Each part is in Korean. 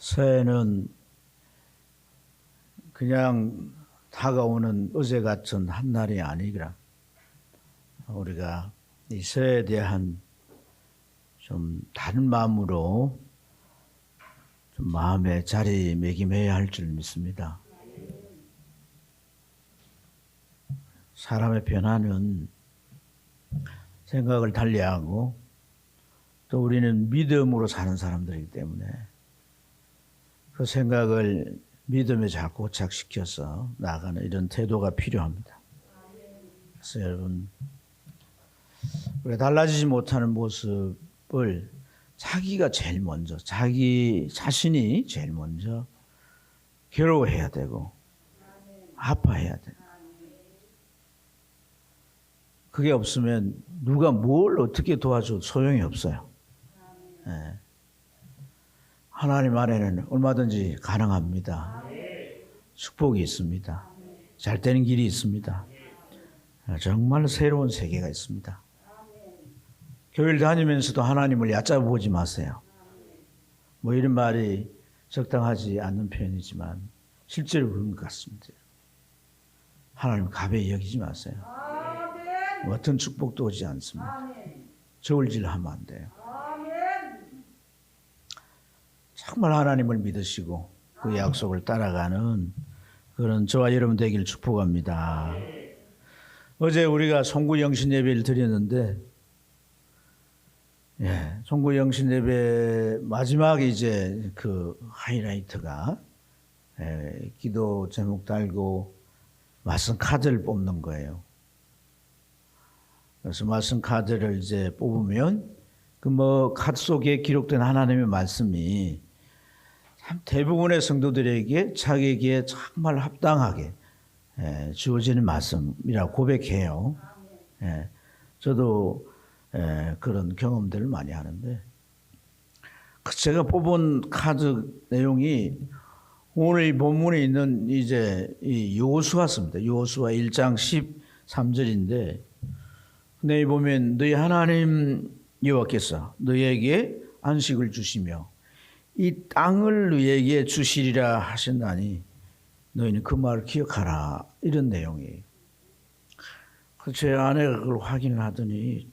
새해는 그냥 다가오는 어제 같은 한 날이 아니라 우리가 이 새해에 대한 좀 다른 마음으로 좀 마음에 자리매김해야 할 줄 믿습니다. 사람의 변화는 생각을 달리하고 또 우리는 믿음으로 사는 사람들이기 때문에 그 생각을 믿음에 잘 고착시켜서 나아가는 이런 태도가 필요합니다. 그래서 여러분, 우리가 달라지지 못하는 모습을 자기가 제일 먼저, 자기 자신이 제일 먼저 괴로워해야 되고 아파해야 돼요. 그게 없으면 누가 뭘 어떻게 도와줘도 소용이 없어요. 네. 하나님 안에는 얼마든지 가능합니다. 축복이 있습니다. 잘 되는 길이 있습니다. 정말 새로운 세계가 있습니다. 교회를 다니면서도 하나님을 얕잡아보지 마세요. 뭐 이런 말이 적당하지 않는 표현이지만 실제로 그런 것 같습니다. 하나님 가벼이 여기지 마세요. 어떤 축복도 오지 않습니다. 저울질하면 안 돼요. 정말 하나님을 믿으시고 그 약속을 따라가는 그런 저와 여러분 되기를 축복합니다. 어제 우리가 송구영신 예배를 드렸는데, 송구영신 예배 마지막에 이제 그 하이라이트가 기도 제목 달고 말씀 카드를 뽑는 거예요. 그래서 말씀 카드를 이제 뽑으면 그 뭐 카드 속에 기록된 하나님의 말씀이 참 대부분의 성도들에게 자기에게 정말 합당하게 주어지는 말씀이라고 고백해요. 저도 그런 경험들을 많이 하는데, 제가 뽑은 카드 내용이 오늘 본문에 있는 이제 이 여호수아서입니다. 여호수아 1장 13절인데, 내일 보면 너희 하나님 여호와께서 너희에게 안식을 주시며 이 땅을 너희에게 주시리라 하신다니 너희는 그 말을 기억하라, 이런 내용이에요. 제 아내가 그걸 확인을 하더니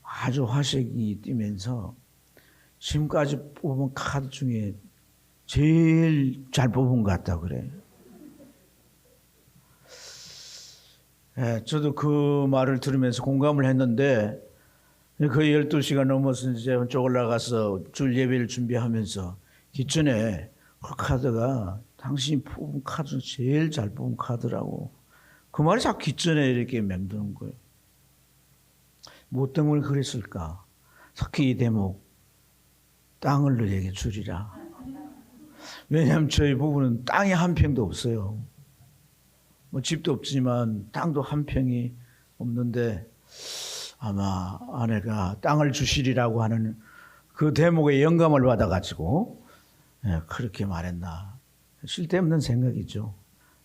아주 화색이 띠면서 지금까지 뽑은 카드 중에 제일 잘 뽑은 것 같다 그래. 저도 그 말을 들으면서 공감을 했는데, 거의 12시가 넘어서 이제 쪽 올라가서 줄 예배를 준비하면서 기천에 그 카드가 당신이 뽑은 카드 중 제일 잘 뽑은 카드라고, 그 말이 자꾸 기천에 이렇게 맴도는 거예요. 뭐 때문에 그랬을까? 특히 이 대목, 땅을 너에게 주리라. 왜냐하면 저희 부부는 땅이 한 평도 없어요. 뭐 집도 없지만 땅도 한 평이 없는데, 아마 아내가 땅을 주시리라고 하는 그 대목에 영감을 받아가지고 그렇게 말했나. 쓸데없는 생각이죠.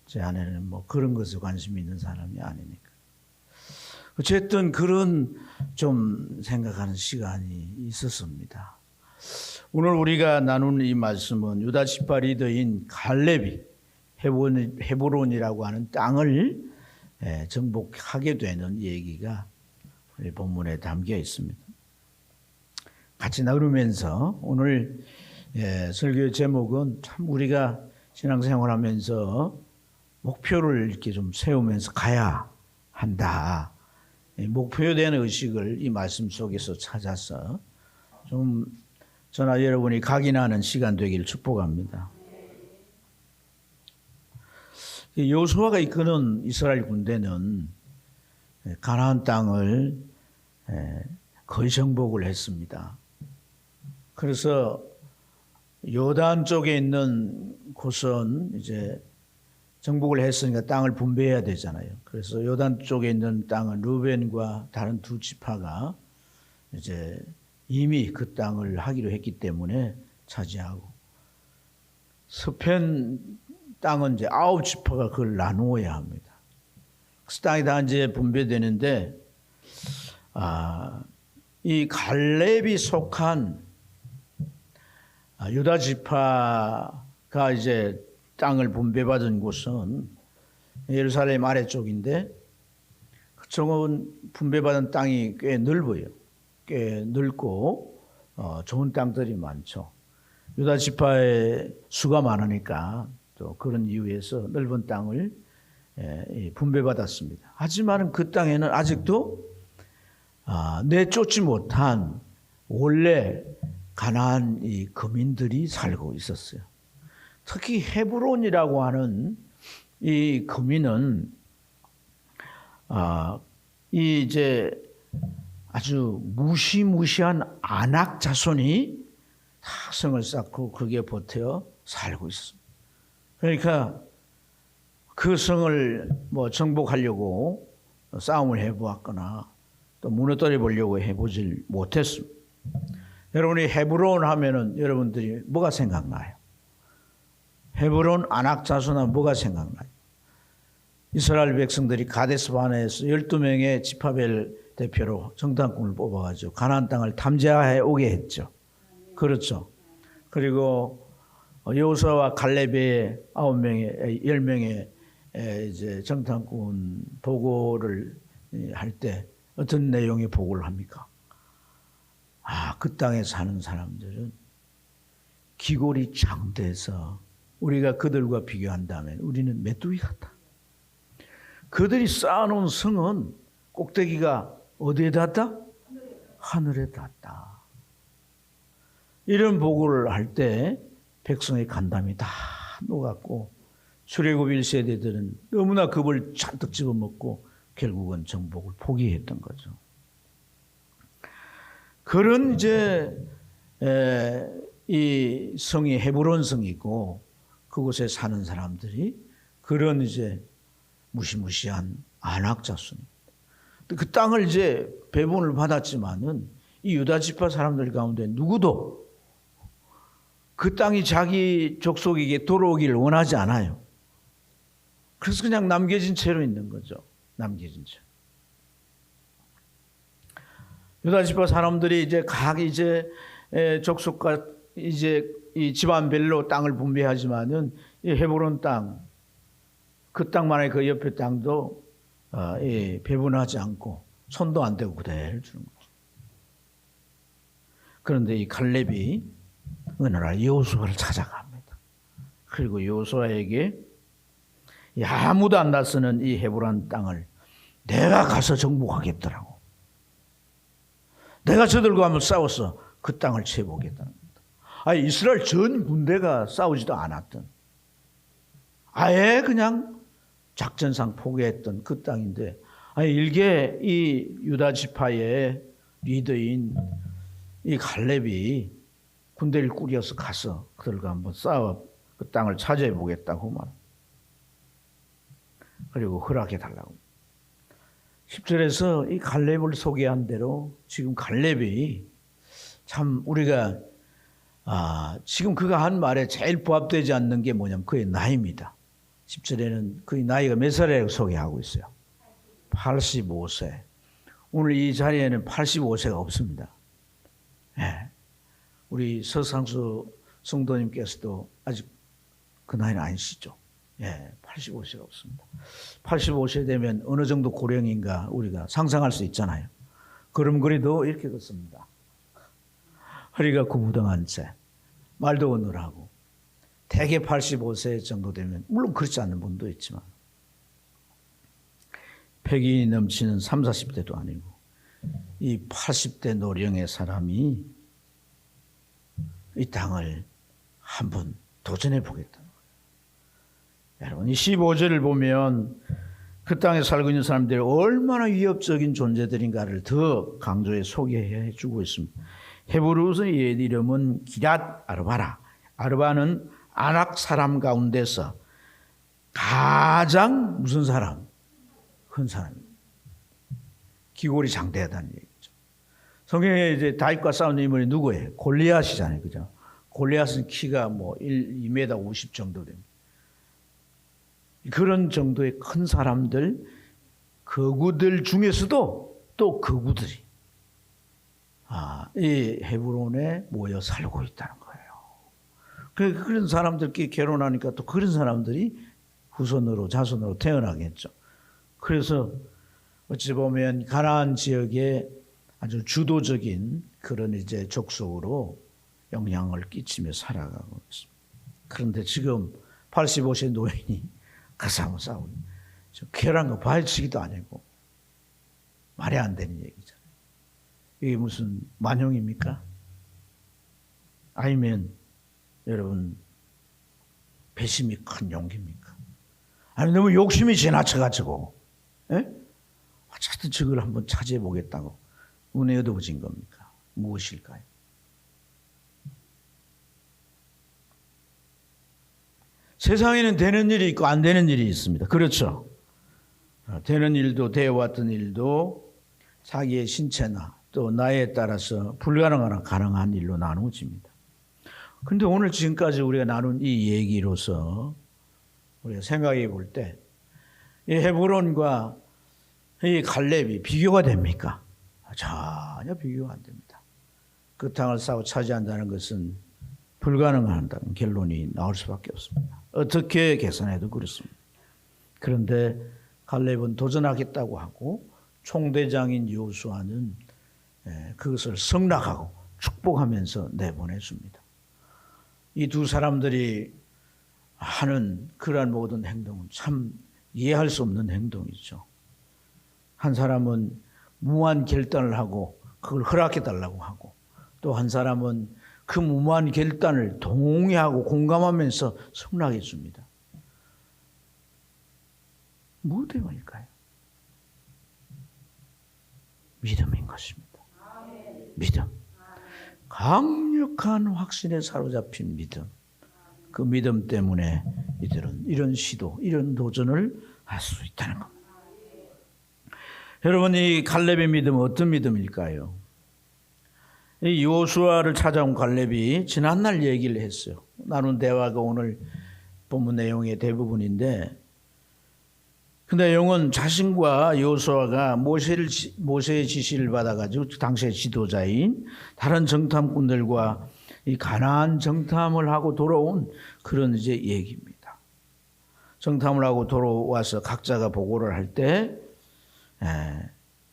제 아내는 뭐 그런 것에 관심이 있는 사람이 아니니까. 어쨌든 그런 좀 생각하는 시간이 있었습니다. 오늘 우리가 나눈 이 말씀은 유다 지파 리더인 갈렙이 헤브론이라고 하는 땅을 정복하게 되는 얘기가 우리 본문에 담겨 있습니다. 같이 나누면서 오늘 설교의 제목은 참 우리가 신앙생활하면서 목표를 이렇게 좀 세우면서 가야 한다. 목표에 대한 의식을 이 말씀 속에서 찾아서 좀 저나 여러분이 각인하는 시간 되기를 축복합니다. 여호수아가 이끄는 이스라엘 군대는 가나안 땅을 거의 정복을 했습니다. 그래서 요단 쪽에 있는 곳은 이제 정복을 했으니까 땅을 분배해야 되잖아요. 그래서 요단 쪽에 있는 땅은 르벤과 다른 두 지파가 이제 이미 그 땅을 하기로 했기 때문에 차지하고, 서편 땅은 이제 9지파가 그걸 나누어야 합니다. 그 땅이 다 이제 분배되는데, 이 갈렙이 속한 유다 지파가 이제 땅을 분배받은 곳은 예루살렘 아래쪽인데 그쪽은 분배받은 땅이 꽤 넓어요. 꽤 넓고 좋은 땅들이 많죠. 유다 지파의 수가 많으니까 또 그런 이유에서 넓은 땅을 분배받았습니다. 하지만 그 땅에는 아직도 내쫓지 못한 원래 가나안 이 거민들이 살고 있었어요. 특히 헤브론이라고 하는 이 거민은 이 이제 아주 무시무시한 아낙 자손이 다 성을 쌓고 거기에 버텨 살고 있습니다. 그러니까 그 성을 뭐 정복하려고 싸움을 해보았거나 또 무너뜨려 보려고 해보질 못했습니다. 여러분이 헤브론 하면은 여러분들이 뭐가 생각나요? 헤브론 아낙 자손은 뭐가 생각나요? 이스라엘 백성들이 가데스 바네에서 12명의 지파벨 대표로 정탐꾼을 뽑아가지고 가나안 땅을 탐지해 오게 했죠. 그렇죠. 그리고 여호수아와 갈렙의 10명의 이제 정탐꾼 보고를 할 때 어떤 내용의 보고를 합니까? 그 땅에 사는 사람들은 기골이 장대해서 우리가 그들과 비교한다면 우리는 메뚜기 같다. 그들이 쌓아놓은 성은 꼭대기가 어디에 닿았다? 하늘에 닿았다. 이런 보고를 할 때 백성의 간담이 다 녹았고 출애굽 1세대들은 너무나 겁을 잔뜩 집어먹고 결국은 정복을 포기했던 거죠. 그런 이제 이 성이 헤브론 성이고 그곳에 사는 사람들이 그런 이제 무시무시한 아낙 자손입니다. 그 땅을 이제 배분을 받았지만은 이 유다 지파 사람들 가운데 누구도 그 땅이 자기 족속에게 돌아오기를 원하지 않아요. 그래서 그냥 남겨진 채로 있는 거죠. 남겨진 채. 유다 지파 사람들이 이제 각 이제 족속과 이제 이 집안별로 땅을 분배하지만은 이 헤브론 땅, 그 땅만의 그 옆에 땅도 배분하지 않고 손도 안 대고 그대로 주는 거죠. 그런데 이 갈렙이 어느 날 여호수아를 찾아갑니다. 그리고 여호수아에게 아무도 안 나서는 이 헤브론 땅을 내가 가서 정복하겠더라고. 내가 저들과 한번 싸워서 그 땅을 채보겠다는 겁니다. 이스라엘 전 군대가 싸우지도 않았던 아예 그냥 작전상 포기했던 그 땅인데 일개 이 유다 지파의 리더인 이 갈렙이 군대를 꾸려서 가서 그들과 한번 싸워 그 땅을 차지해 보겠다고 말. 그리고 허락해 달라고. 10절에서 이 갈렙을 소개한 대로 지금 갈렙이 참 우리가 지금 그가 한 말에 제일 부합되지 않는 게 뭐냐면 그의 나이입니다. 10절에는 그의 나이가 몇 살이라고 소개하고 있어요. 85세. 오늘 이 자리에는 85세가 없습니다. 네. 우리 서상수 성도님께서도 아직 그 나이는 아니시죠? 85세가 없습니다. 85세 되면 어느 정도 고령인가 우리가 상상할 수 있잖아요. 걸음걸이도 이렇게 걷습니다. 허리가 구부덩한 채, 말도 어눌하고, 대개 85세 정도 되면, 물론 그렇지 않은 분도 있지만, 패기 넘치는 30, 40대도 아니고, 이 80대 노령의 사람이 이 땅을 한번 도전해 보겠다는 거예요. 여러분, 이 15절을 보면 그 땅에 살고 있는 사람들이 얼마나 위협적인 존재들인가를 더 강조해 소개해 주고 있습니다. 헤브르서의 옛 이름은 기랏 아르바라. 아르바는 아낙 사람 가운데서 가장 무슨 사람? 큰 사람입니다. 기골이 장대하다는 얘기죠. 성경에 이제 다윗과 싸운 인물이 누구예요? 골리앗이잖아요. 그죠? 골리앗은 키가 뭐 2m 50 정도 됩니다. 그런 정도의 큰 사람들, 거구들 중에서도 또 거구들이 이 헤브론에 모여 살고 있다는 거예요. 그런 사람들끼리 결혼하니까 또 그런 사람들이 후손으로 자손으로 태어나겠죠. 그래서 어찌 보면 가나안 지역에 아주 주도적인 그런 이제 족속으로 영향을 끼치며 살아가고 있습니다. 그런데 지금 85세 노인이 가서 싸우고 쾌란 거 발치기도 아니고 말이 안 되는 얘기잖아요. 이게 무슨 만용입니까? 아니면 여러분 배심이 큰 용기입니까? 아니 너무 욕심이 지나쳐가지고 어쨌든 저걸 한번 차지해 보겠다고 은혜 얻어진 겁니까? 무엇일까요? 세상에는 되는 일이 있고 안 되는 일이 있습니다. 그렇죠? 되는 일도 되어왔던 일도 자기의 신체나 또 나이에 따라서 불가능하나 가능한 일로 나누어집니다. 그런데 오늘 지금까지 우리가 나눈 이 얘기로서 우리가 생각해 볼 때 이 헤브론과 이 갈렙이 비교가 됩니까? 전혀 비교가 안 됩니다. 그 땅을 싸워 차지한다는 것은 불가능하다는 결론이 나올 수밖에 없습니다. 어떻게 계산해도 그렇습니다. 그런데 갈렙은 도전하겠다고 하고 총대장인 여호수아는 그것을 승낙하고 축복하면서 내보내줍니다. 이 두 사람들이 하는 그러한 모든 행동은 참 이해할 수 없는 행동이죠. 한 사람은 무한 결단을 하고 그걸 허락해달라고 하고 또 한 사람은 그 무한 결단을 동의하고 공감하면서 승낙해 줍니다. 뭐 때문일까요? 믿음인 것입니다. 믿음. 강력한 확신에 사로잡힌 믿음. 그 믿음 때문에 이들은 이런 시도, 이런 도전을 할 수 있다는 겁니다. 여러분, 이 갈렙의 믿음은 어떤 믿음일까요? 이 여호수아를 찾아온 갈렙이 지난날 얘기를 했어요. 나눈 대화가 오늘 본문 내용의 대부분인데 그 내용은 자신과 여호수아가 모세의 지시를 받아가지고 당시의 지도자인 다른 정탐꾼들과 이 가나안 정탐을 하고 돌아온 그런 이제 얘기입니다. 정탐을 하고 돌아와서 각자가 보고를 할 때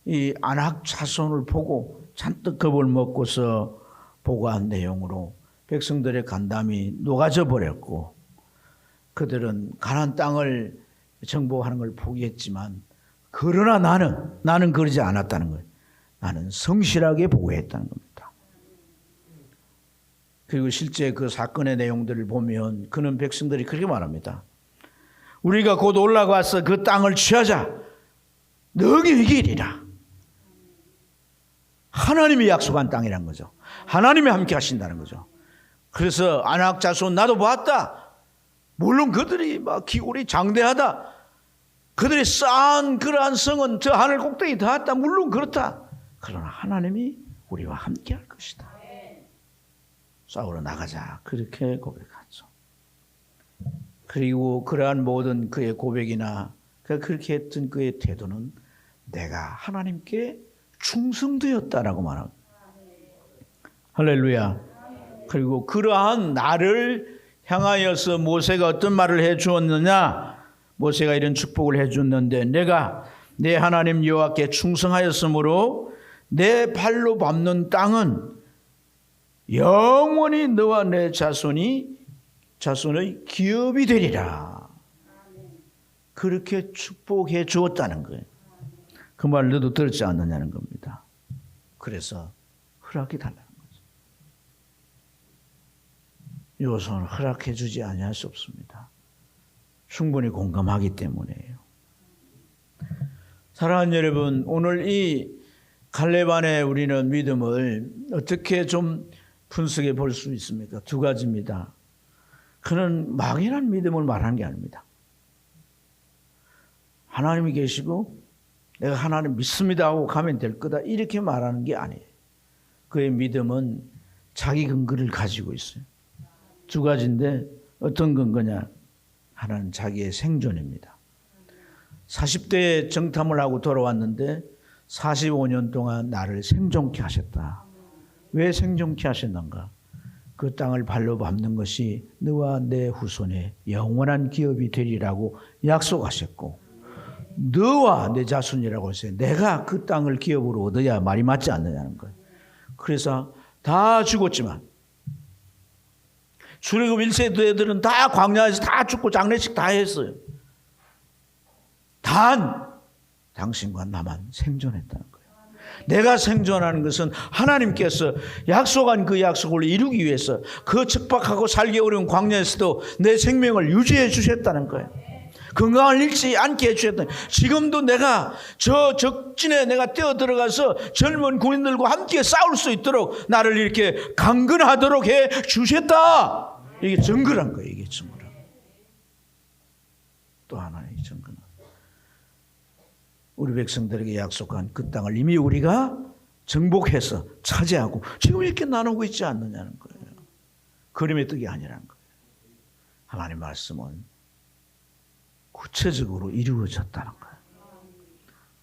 이 안악 자손을 보고 잔뜩 겁을 먹고서 보고한 내용으로 백성들의 간담이 녹아져 버렸고 그들은 가나안 땅을 정복하는 걸 포기했지만 그러나 나는 그러지 않았다는 거예요. 나는 성실하게 보고했다는 겁니다. 그리고 실제 그 사건의 내용들을 보면 그는 백성들이 그렇게 말합니다. 우리가 곧 올라가서 그 땅을 취하자. 너희 이기리라. 하나님이 약속한 땅이란 거죠. 하나님이 함께 하신다는 거죠. 그래서 안악 자손 나도 보았다. 물론 그들이 막 기골이 장대하다. 그들이 쌓은 그러한 성은 저 하늘 꼭대기 닿았다. 물론 그렇다. 그러나 하나님이 우리와 함께 할 것이다. 싸우러 나가자. 그렇게 고백하죠. 그리고 그러한 모든 그의 고백이나 그렇게 했던 그의 태도는 내가 하나님께 충성되었다라고 말합니다. 할렐루야. 그리고 그러한 나를 향하여서 모세가 어떤 말을 해 주었느냐? 모세가 이런 축복을 해 줬는데 내가 내 하나님 여호와께 충성하였으므로 내 발로 밟는 땅은 영원히 너와 내 자손의 기업이 되리라. 그렇게 축복해 주었다는 거예요. 그 말을 너도 들었지 않느냐는 겁니다. 그래서 허락해 달라는 거죠. 여호수아는 허락해 주지 아니할 수 없습니다. 충분히 공감하기 때문이에요. 사랑하는 여러분, 오늘 이 갈렙 안에 우리는 믿음을 어떻게 좀 분석해 볼 수 있습니까? 두 가지입니다. 그는 막연한 믿음을 말하는 게 아닙니다. 하나님이 계시고 내가 하나님 믿습니다 하고 가면 될 거다 이렇게 말하는 게 아니에요. 그의 믿음은 자기 근거를 가지고 있어요. 두 가지인데 어떤 근거냐? 하나는 자기의 생존입니다. 40대에 정탐을 하고 돌아왔는데 45년 동안 나를 생존케 하셨다. 왜 생존케 하셨는가? 그 땅을 발로 밟는 것이 너와 내 후손의 영원한 기업이 되리라고 약속하셨고 너와 내 자손이라고 했어요. 내가 그 땅을 기업으로 얻어야 말이 맞지 않느냐는 거예요. 그래서 다 죽었지만 출애굽 1세대 애들은 다 광야에서 다 죽고 장례식 다 했어요. 단 당신과 나만 생존했다는 거예요. 내가 생존하는 것은 하나님께서 약속한 그 약속을 이루기 위해서 그 척박하고 살기 어려운 광야에서도 내 생명을 유지해 주셨다는 거예요. 건강을 잃지 않게 해주셨다. 지금도 내가 저 적진에 내가 뛰어 들어가서 젊은 군인들과 함께 싸울 수 있도록 나를 이렇게 강건하도록 해 주셨다. 이게 증거란 거예요. 이게 증거란. 또 하나의 증거는 우리 백성들에게 약속한 그 땅을 이미 우리가 정복해서 차지하고 지금 이렇게 나누고 있지 않느냐는 거예요. 그림의 뜻이 아니라는 거예요. 하나님 말씀은 구체적으로 이루어졌다는 거예요.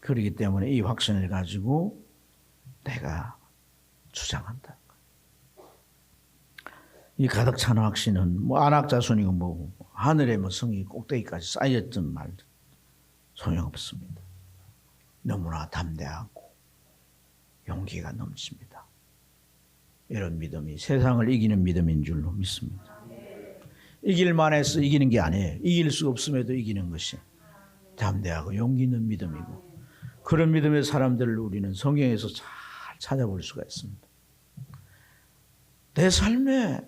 그렇기 때문에 이 확신을 가지고 내가 주장한다는 거예요. 이 가득 찬 확신은 뭐 안악자손이고 뭐 하늘의 뭐 성이 꼭대기까지 쌓였던 말 소용없습니다. 너무나 담대하고 용기가 넘칩니다. 이런 믿음이 세상을 이기는 믿음인 줄로 믿습니다. 이길만 해서 이기는 게 아니에요. 이길 수 없음에도 이기는 것이 담대하고 용기 있는 믿음이고 그런 믿음의 사람들을 우리는 성경에서 잘 찾아볼 수가 있습니다. 내 삶의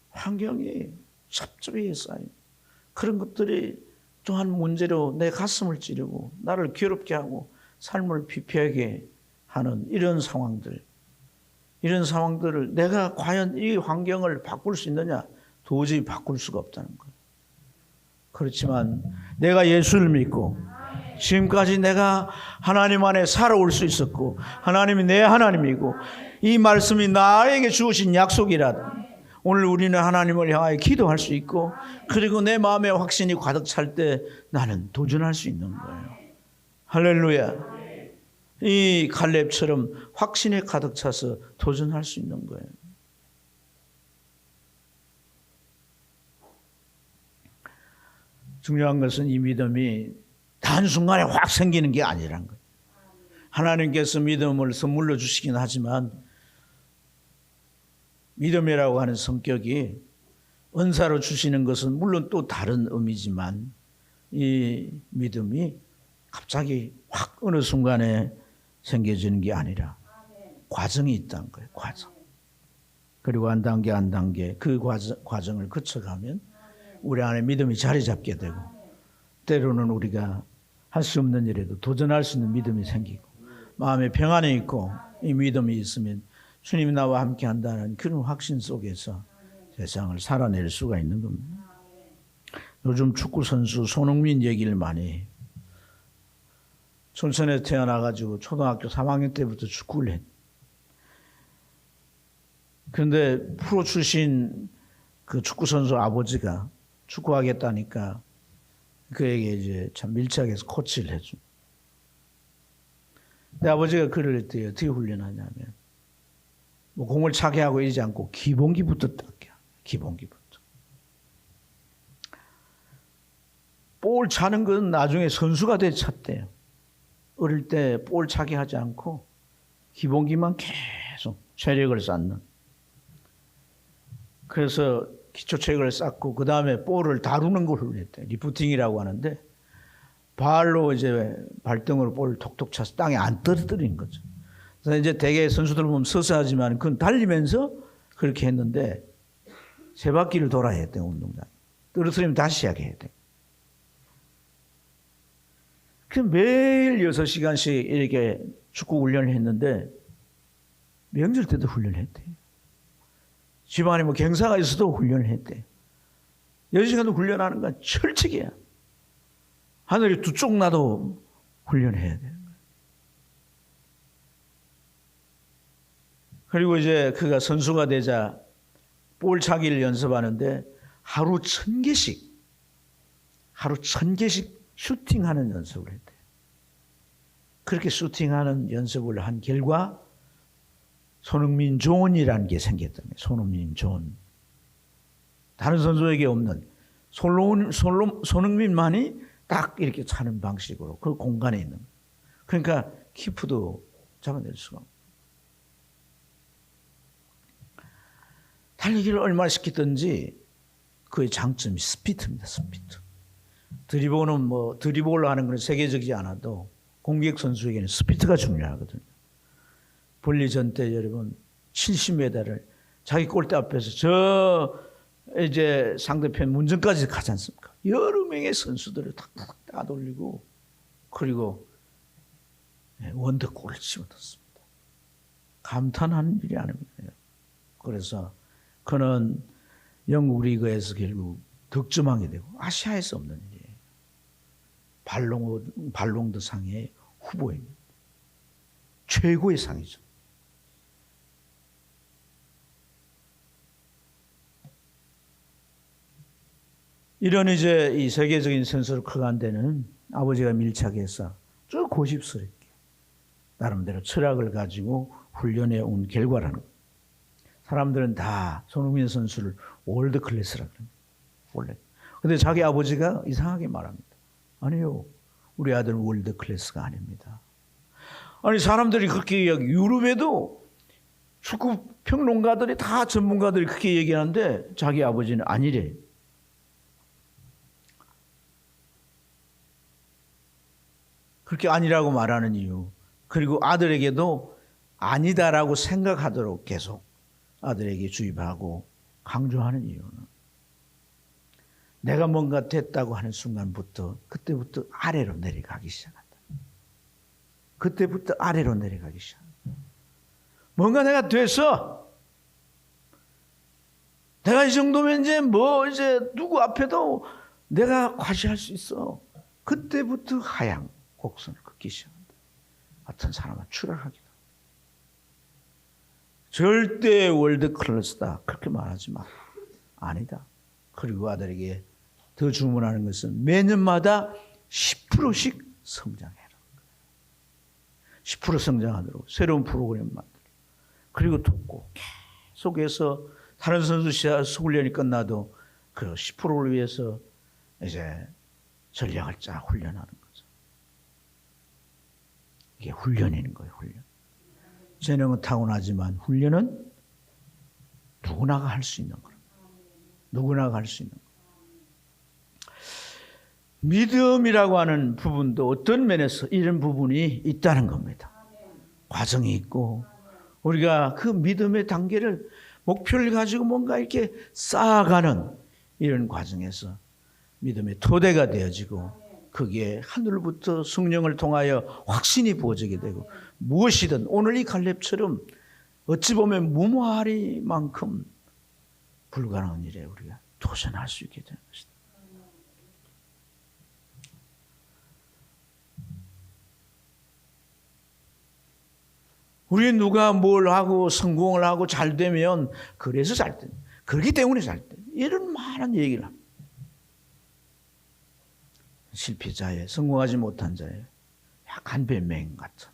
환경이 첩첩이 쌓인 그런 것들이 또한 문제로 내 가슴을 찌르고 나를 괴롭게 하고 삶을 피폐하게 하는 이런 상황들을 내가 과연 이 환경을 바꿀 수 있느냐? 도저히 바꿀 수가 없다는 거예요. 그렇지만 내가 예수를 믿고 지금까지 내가 하나님 안에 살아올 수 있었고 하나님이 내 하나님이고 이 말씀이 나에게 주어진 약속이라도 오늘 우리는 하나님을 향하여 기도할 수 있고 그리고 내 마음에 확신이 가득 찰 때 나는 도전할 수 있는 거예요. 할렐루야. 이 갈렙처럼 확신에 가득 차서 도전할 수 있는 거예요. 중요한 것은 이 믿음이 단순간에 확 생기는 게 아니란 거예요. 하나님께서 믿음을 선물로 주시긴 하지만 믿음이라고 하는 성격이 은사로 주시는 것은 물론 또 다른 의미지만 이 믿음이 갑자기 확 어느 순간에 생겨지는 게 아니라 과정이 있다는 거예요. 과정. 그리고 한 단계 한 단계 그 과정을 거쳐가면 우리 안에 믿음이 자리 잡게 되고 때로는 우리가 할 수 없는 일에도 도전할 수 있는 믿음이 생기고 마음에 평안이 있고 이 믿음이 있으면 주님이 나와 함께 한다는 그런 확신 속에서 세상을 살아낼 수가 있는 겁니다. 요즘 축구 선수 손흥민 얘기를 많이 해요. 촌천에 태어나가지고 초등학교 3학년 때부터 축구를 했. 그런데 프로 출신 그 축구 선수 아버지가 축구하겠다니까 그에게 이제 참 밀착해서 코치를 해줘. 내 아버지가 그를 했대요. 어떻게 훈련하냐면 뭐 공을 차게 하고 이러지 않고 기본기부터 닦여. 기본기부터. 볼 차는 건 나중에 선수가 돼 찼대요. 어릴 때 볼 차게 하지 않고 기본기만 계속 체력을 쌓는. 그래서 기초체력을 쌓고 그 다음에 볼을 다루는 걸 훈련했대요. 리프팅이라고 하는데 발로 이제 발등으로 볼을 톡톡 차서 땅에 안 떨어뜨리는 거죠. 그래서 이제 대개 선수들 보면 서서 하지만 그건 달리면서 그렇게 했는데 세 바퀴를 돌아야 했대요. 운동장. 떨어뜨리면 다시 시작해야 돼. 그 매일 6시간씩 이렇게 축구 훈련을 했는데 명절 때도 훈련을 했대요. 집안에 뭐 경사가 있어도 훈련을 했대. 6시간도 훈련하는 건 철칙이야. 하늘이 두 쪽 나도 훈련해야 돼. 그리고 이제 그가 선수가 되자 볼 차기를 연습하는데 하루 1000개씩 슈팅하는 연습을 했대. 그렇게 슈팅하는 연습을 한 결과 손흥민 존이라는 게 생겼다며. 손흥민 존. 다른 선수에게 없는 손흥민만이 딱 이렇게 차는 방식으로 그 공간에 있는 거예요. 그러니까 키프도 잡아낼 수가 없어요. 달리기를 얼마나 시키든지 그의 장점이 스피드입니다. 스피드. 드리블은 드리블로 하는 건 세계적이지 않아도 공격 선수에게는 스피드가 중요하거든요. 분리전 때 여러분 70m를 자기 골대 앞에서 저 이제 상대편 문전까지 가지 않습니까? 여러 명의 선수들을 탁탁 따돌리고 그리고 원더골을 집어넣습니다. 감탄하는 일이 아닙니다. 그래서 그는 영국 리그에서 결국 득점하게 되고 아시아에서 없는 일이에요. 발롱드 상의 후보입니다. 최고의 상이죠. 이런 이제 이 세계적인 선수로 커간 데는 아버지가 밀착해서 쭉 고집스럽게 나름대로 철학을 가지고 훈련해 온 결과라는 거예요. 사람들은 다 손흥민 선수를 월드 클래스라고 합니다. 원래. 근데 자기 아버지가 이상하게 말합니다. 아니요. 우리 아들은 월드 클래스가 아닙니다. 아니 사람들이 그렇게 이야기, 유럽에도 축구 평론가들이 다 전문가들이 그렇게 얘기하는데 자기 아버지는 아니래. 그렇게 아니라고 말하는 이유, 그리고 아들에게도 아니다라고 생각하도록 계속 아들에게 주입하고 강조하는 이유는 내가 뭔가 됐다고 하는 순간부터 그때부터 아래로 내려가기 시작한다. 그때부터 아래로 내려가기 시작한다. 뭔가 내가 됐어. 내가 이 정도면 이제 누구 앞에도 내가 과시할 수 있어. 그때부터 하향 곡선을 긋기 시작한다. 어떤 사람은 추락하기도. 절대 월드 클래스다 그렇게 말하지 마. 아니다. 그리고 아들에게 더 주문하는 것은 매년마다 10%씩 성장해라. 10% 성장하도록 새로운 프로그램 만들고 그리고 돕고 계속해서 다른 선수 훈련이 끝나도 그 10%를 위해서 이제 전략을 짜 훈련하는 거죠. 이게 훈련인 거예요. 훈련. 재능은 타고나지만 훈련은 누구나가 할 수 있는 거예요. 누구나가 할 수 있는 거예요. 믿음이라고 하는 부분도 어떤 면에서 이런 부분이 있다는 겁니다. 과정이 있고 우리가 그 믿음의 단계를 목표를 가지고 뭔가 이렇게 쌓아가는 이런 과정에서 믿음의 토대가 되어지고 그게 하늘부터 성령을 통하여 확신이 부어지게 되고 무엇이든 오늘 이 갈렙처럼 어찌 보면 무모하리만큼 불가능한 일에 우리가 도전할 수 있게 되는 것이다. 우리 누가 뭘 하고 성공을 하고 잘 되면 그래서 잘 돼. 그렇기 때문에 잘 돼. 이런 많은 얘기를 합니다. 실패자의 성공하지 못한 자의 약한 변명 같은.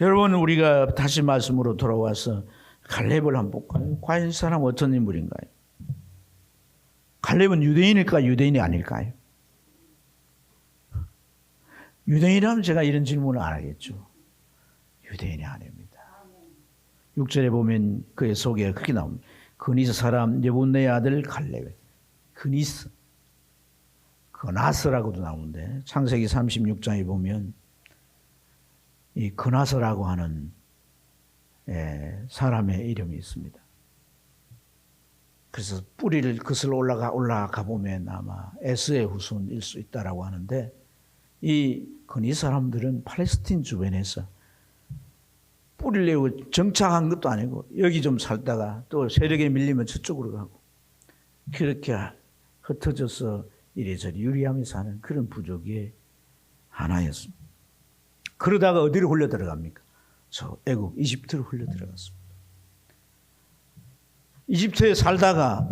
여러분 우리가 다시 말씀으로 돌아와서 갈렙을 한번 볼까요? 과연 이 사람 어떤 인물인가요? 갈렙은 유대인일까 유대인이 아닐까요? 유대인이라면 제가 이런 질문을 안 하겠죠. 유대인이 아닙니다. 6절에 보면 그의 소개가 그렇게 나옵니다. 그니스 사람 여분네 아들 갈렙. 그니스. 그나스라고도 나오는데 창세기 36장에 보면 이 그나스라고 하는 사람의 이름이 있습니다. 그래서 뿌리를 그슬러 올라가 보면 아마 에스의 후손일 수 있다라고 하는데 이 그니스 사람들은 팔레스틴 주변에서 뿌리를 내고 정착한 것도 아니고 여기 좀 살다가 또 세력에 밀리면 저쪽으로 가고 그렇게 흩어져서 이래저래 유리함이 사는 그런 부족의 하나였습니다. 그러다가 어디로 흘러 들어갑니까? 저 애국 이집트로 흘러 들어갔습니다. 이집트에 살다가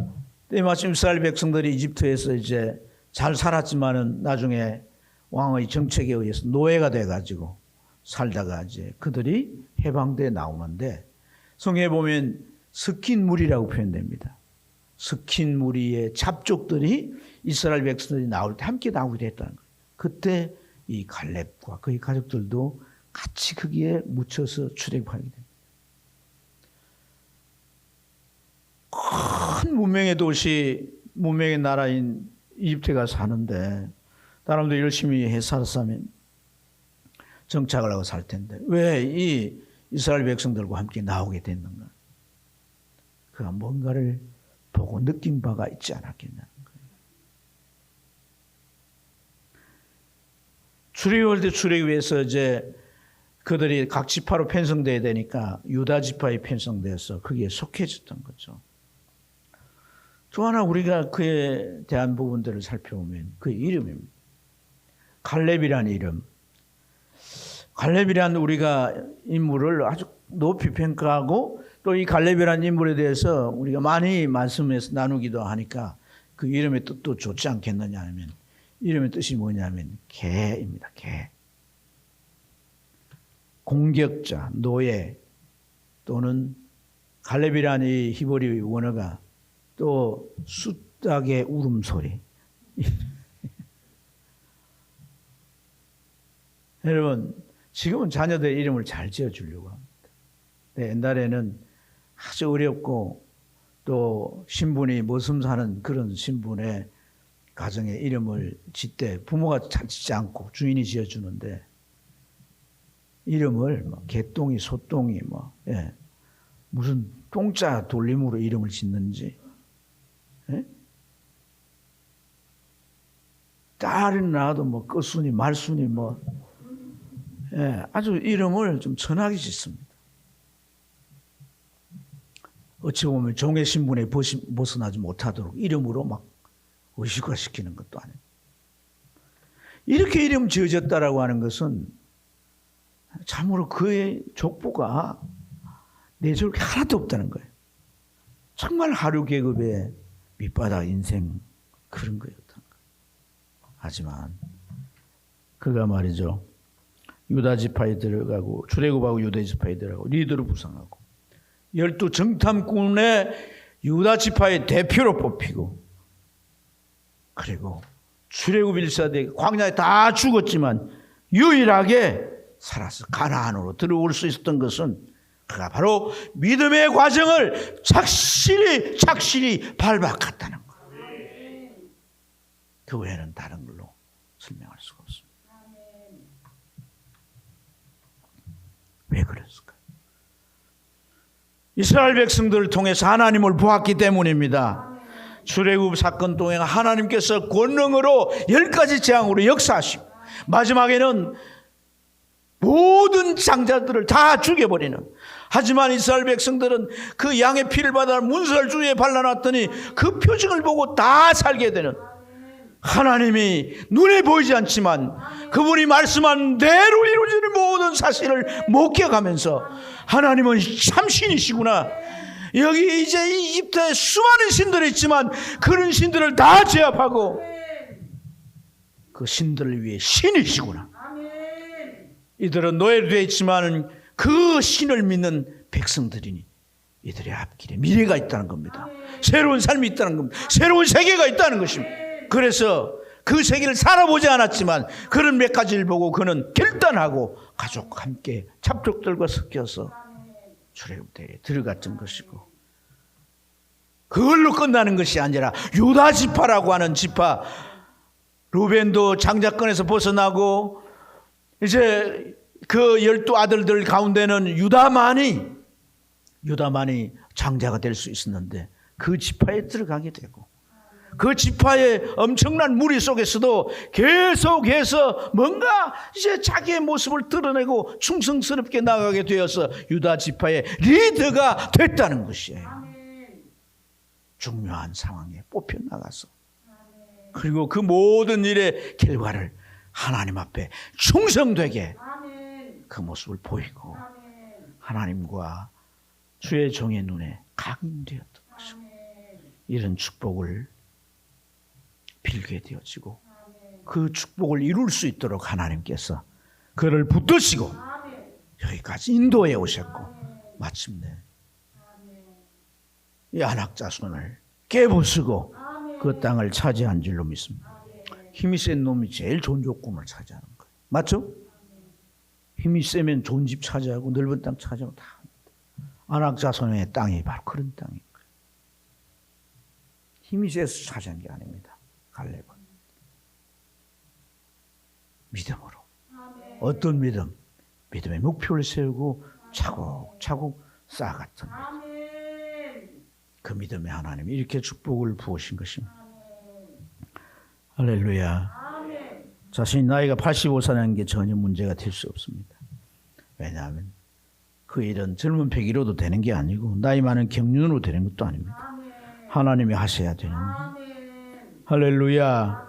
때마침 이스라엘 백성들이 이집트에서 이제 잘 살았지만은 나중에 왕의 정책에 의해서 노예가 돼가지고 살다가 이제 그들이 해방돼 나오는데 성경에 보면 섞인 무리라고 표현됩니다. 섞인 무리의 잡족들이 이스라엘 백성들이 나올 때 함께 나오게 됐다는 거예요. 그때 이 갈렙과 그의 가족들도 같이 거기에 묻혀서 출애굽하게 됩니다. 큰 문명의 도시, 문명의 나라인 이집트에 가서 사는데 사람도 열심히 해 살았으면 정착을 하고 살 텐데 왜 이 이스라엘 백성들과 함께 나오게 됐는가? 그가 뭔가를 보고 느낀 바가 있지 않았겠냐는 거예요. 출애굽할 때 출애굽해서 이제 그들이 각 지파로 편성돼야 되니까 유다 지파에 편성돼서 거기에 속해졌던 거죠. 또 하나 우리가 그에 대한 부분들을 살펴보면 그의 이름입니다. 갈렙이라는 이름. 갈렙이라는 우리가 인물을 아주 높이 평가하고 또 이 갈렙이라는 인물에 대해서 우리가 많이 말씀해서 나누기도 하니까 그 이름의 뜻도 좋지 않겠느냐 하면 이름의 뜻이 뭐냐면 개입니다. 개. 공격자, 노예 또는 갈렙이라는 이 히브리 원어가 또 숫닭의 울음소리. 여러분 지금은 자녀들 이름을 잘 지어주려고 합니다. 옛날에는 아주 어렵고 또 신분이 머슴사는 그런 신분의 가정의 이름을 짓때 부모가 잘 짓지 않고 주인이 지어주는데 이름을 뭐 개똥이 소똥이 뭐 무슨 똥자 돌림으로 이름을 짓는지 딸은 낳아도 뭐 끝순이 말순이 뭐 아주 이름을 좀 천하게 짓습니다. 어찌 보면 종의 신분에 벗어나지 못하도록 이름으로 막 의식화시키는 것도 아니고 이렇게 이름 지어졌다라고 하는 것은 참으로 그의 족보가 내줄 게 하나도 없다는 거예요. 정말 하류 계급의 밑바닥 인생 그런 거였다는 거예요. 하지만 그가 말이죠. 유다 지파에 들어가고 출애굽하고 유다 지파에 들어가고 리더로 부상하고 12 정탐꾼의 유다 지파의 대표로 뽑히고 그리고 출애굽 1사대 광야에 다 죽었지만 유일하게 살아서 가나안으로 들어올 수 있었던 것은 그가 바로 믿음의 과정을 착실히 밟아갔다는 거예요. 그 외에는 다른 걸로 설명할 수가 없습니다. 왜 그랬을까요? 이스라엘 백성들을 통해서 하나님을 보았기 때문입니다. 출애굽 사건 동안 하나님께서 권능으로 10가지 재앙으로 역사하시고 마지막에는 모든 장자들을 다 죽여버리는 하지만 이스라엘 백성들은 그 양의 피를 받아 문설 주위에 발라놨더니 그 표징을 보고 다 살게 되는 하나님이 눈에 보이지 않지만 그분이 말씀한 대로 이루어지는 모든 사실을 목격하면서 하나님은 참 신이시구나. 여기 이제 이집트에 수많은 신들이 있지만 그런 신들을 다 제압하고 그 신들을 위해 신이시구나. 이들은 노예되어 있지만 그 신을 믿는 백성들이니 이들의 앞길에 미래가 있다는 겁니다. 새로운 삶이 있다는 겁니다. 새로운 세계가 있다는 것입니다. 그래서 그 세계를 살아보지 않았지만 그런 몇 가지를 보고 그는 결단하고 가족 함께 잡족들과 섞여서 출애굽대에 들어갔던 것이고 그걸로 끝나는 것이 아니라 유다 지파라고 하는 지파 루벤도 장자권에서 벗어나고 이제 그 12 아들들 가운데는 유다만이 장자가 될 수 있었는데 그 지파에 들어가게 되고 그 지파의 엄청난 무리 속에서도 계속해서 뭔가 이제 자기의 모습을 드러내고 충성스럽게 나가게 되어서 유다 지파의 리더가 됐다는 것이에요. 중요한 상황에 뽑혀 나가서 그리고 그 모든 일의 결과를 하나님 앞에 충성되게 그 모습을 보이고 하나님과 주의 종의 눈에 각인되었던 것이고 이런 축복을 빌게 되어지고 그 축복을 이룰 수 있도록 하나님께서 그를 붙드시고 여기까지 인도해 오셨고 마침내 이 안악 자손을 깨부수고 그 땅을 차지한 줄로 믿습니다. 힘이 센 놈이 제일 좋은 조건을 차지하는 거예요. 맞죠? 힘이 세면 좋은 집 차지하고 넓은 땅 차지하고 다 합니다. 안악 자손의 땅이 바로 그런 땅인 거예요. 힘이 세서 차지한 게 아닙니다. 갈렙은 믿음으로. 어떤 믿음? 믿음의 목표를 세우고 차곡차곡 쌓아갔던 믿음. 그 믿음에 하나님이 이렇게 축복을 부으신 것입니다. 할렐루야. 자신이 나이가 85세라는 게 전혀 문제가 될 수 없습니다. 왜냐하면 그 일은 젊은 패기로도 되는 게 아니고 나이 많은 경륜으로 되는 것도 아닙니다. 하나님이 하셔야 되는. 할렐루야.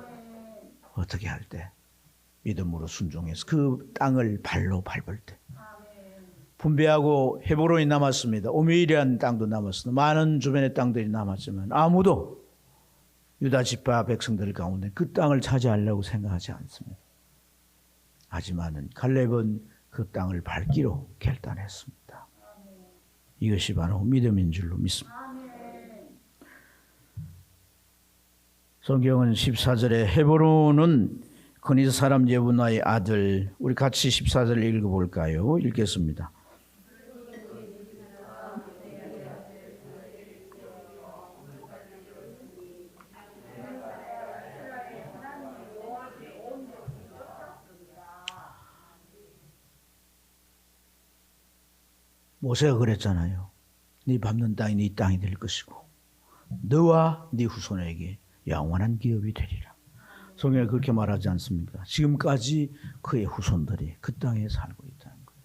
어떻게 할 때? 믿음으로 순종해서 그 땅을 발로 밟을 때. 분배하고 헤브론이 남았습니다. 오므이라는 땅도 남았습니다. 많은 주변의 땅들이 남았지만 아무도 유다 지파 백성들 가운데 그 땅을 차지하려고 생각하지 않습니다. 하지만 갈렙은 그 땅을 밟기로 결단했습니다. 이것이 바로 믿음인 줄로 믿습니다. 성경은 14절에 헤브론은 그니스 사람 예분나의 아들, 우리 같이 14절을 읽어볼까요? 읽겠습니다. 모세가 그랬잖아요. 네 밟는 땅이 네 땅이 될 것이고 너와 네 후손에게 영원한 기업이 되리라. 성경에 그렇게 말하지 않습니까? 지금까지 그의 후손들이 그 땅에 살고 있다는 거예요.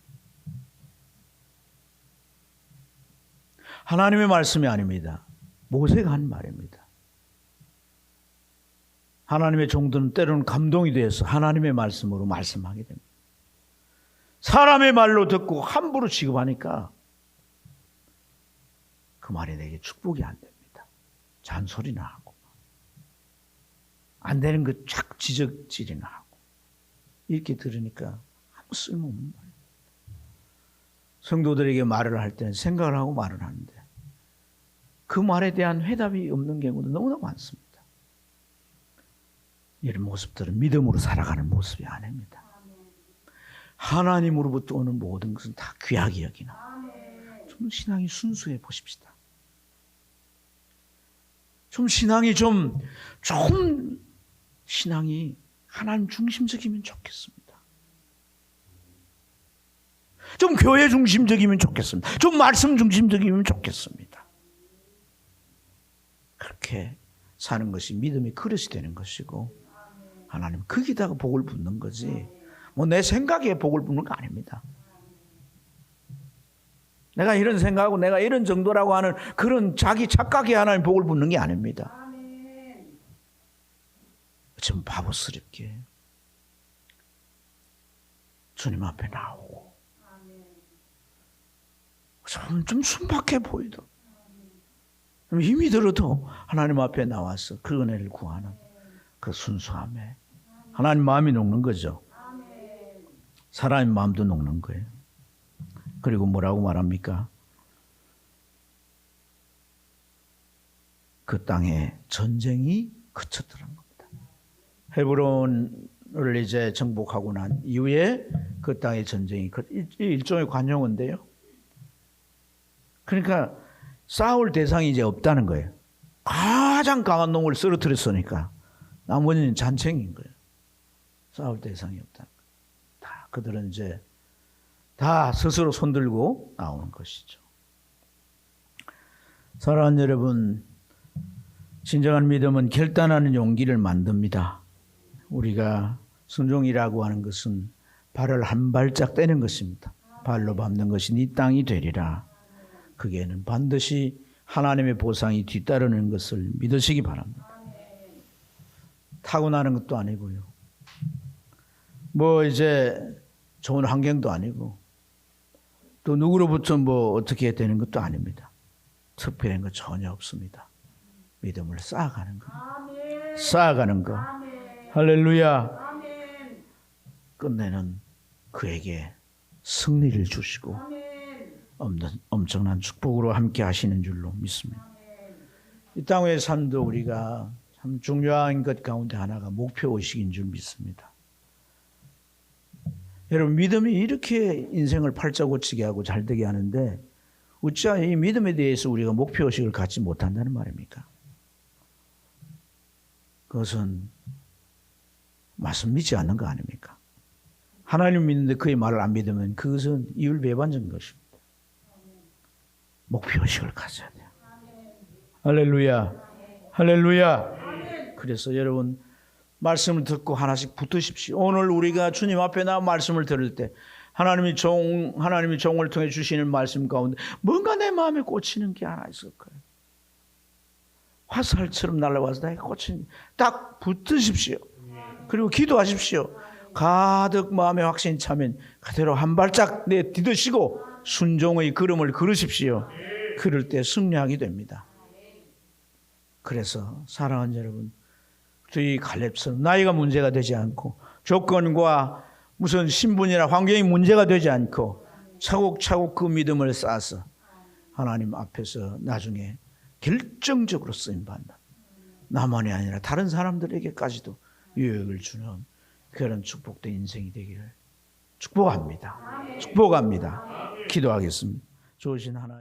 하나님의 말씀이 아닙니다. 모세가 한 말입니다. 하나님의 종들은 때로는 감동이 돼서 하나님의 말씀으로 말씀하게 됩니다. 사람의 말로 듣고 함부로 취급하니까 그 말이 내게 축복이 안 됩니다. 잔소리나 하고 안 되는 거 쫙 지적질이나 하고 이렇게 들으니까 아무 쓸모없는 말이에요. 성도들에게 말을 할 때는 생각을 하고 말을 하는데 그 말에 대한 회답이 없는 경우도 너무나 많습니다. 이런 모습들은 믿음으로 살아가는 모습이 아닙니다. 하나님으로부터 오는 모든 것은 다 귀하게 여기나. 좀 신앙이 순수해 보십시다. 좀 신앙이 좀 신앙이 하나님 중심적이면 좋겠습니다. 좀 교회 중심적이면 좋겠습니다. 좀 말씀 중심적이면 좋겠습니다. 그렇게 사는 것이 믿음의 그릇이 되는 것이고 하나님 거기다가 복을 붓는 거지 뭐 내 생각에 복을 붓는 거 아닙니다. 내가 이런 생각하고 내가 이런 정도라고 하는 그런 자기 착각에 하나님 복을 붓는 게 아닙니다. 좀 바보스럽게 주님 앞에 나오고 좀 순박해 보이도 좀 힘이 들어도 하나님 앞에 나와서 그 은혜를 구하는 그 순수함에 하나님 마음이 녹는 거죠. 사람의 마음도 녹는 거예요. 그리고 뭐라고 말합니까? 그 땅에 전쟁이 그쳤더라는 겁니다. 헤브론을 이제 정복하고 난 이후에 그 땅에 전쟁이 일종의 관용어인데요. 그러니까 싸울 대상이 이제 없다는 거예요. 가장 강한 놈을 쓰러뜨렸으니까 나머지는 잔챙인 거예요. 싸울 대상이 없다는 거예요. 다 그들은 이제 다 스스로 손들고 나오는 것이죠. 사랑하는 여러분, 진정한 믿음은 결단하는 용기를 만듭니다. 우리가 순종이라고 하는 것은 발을 한 발짝 떼는 것입니다. 발로 밟는 것이 네 땅이 되리라. 그게는 반드시 하나님의 보상이 뒤따르는 것을 믿으시기 바랍니다. 타고나는 것도 아니고요. 뭐 이제 좋은 환경도 아니고 또 누구로부터 뭐 어떻게 되는 것도 아닙니다. 특별한 거 전혀 없습니다. 믿음을 쌓아가는 거. 쌓아가는 거. 할렐루야. 끝내는 그에게 승리를 주시고 엄청난 축복으로 함께 하시는 줄로 믿습니다. 이 땅의 삶도 우리가 참 중요한 것 가운데 하나가 목표의식인 줄 믿습니다. 여러분, 믿음이 이렇게 인생을 팔자고치게 하고 잘되게 하는데 어찌하여 이 믿음에 대해서 우리가 목표의식을 갖지 못한다는 말입니까? 그것은 말씀 믿지 않는 거 아닙니까? 하나님 믿는데 그의 말을 안 믿으면 그것은 이율배반적인 것입니다. 목표의식을 가져야 돼요. 할렐루야. 할렐루야. 그래서 여러분, 말씀을 듣고 하나씩 붙으십시오. 오늘 우리가 주님 앞에 나와 말씀을 들을 때 하나님이 종을 통해 주시는 말씀 가운데 뭔가 내 마음에 꽂히는 게 하나 있을 거예요. 화살처럼 날아와서 나에게 꽂히는, 딱 붙으십시오. 그리고 기도하십시오. 가득 마음에 확신이 차면 그대로 한 발짝 내디드시고 순종의 걸음을 걸으십시오. 그럴 때 승리하게 됩니다. 그래서 사랑하는 여러분, 저희 갈렙처럼 나이가 문제가 되지 않고 조건과 무슨 신분이나 환경이 문제가 되지 않고 차곡차곡 그 믿음을 쌓아서 하나님 앞에서 나중에 결정적으로 쓰임받는, 나만이 아니라 다른 사람들에게까지도 유익을 주는 그런 축복된 인생이 되기를 축복합니다. 축복합니다. 기도하겠습니다. 좋으신 하나님.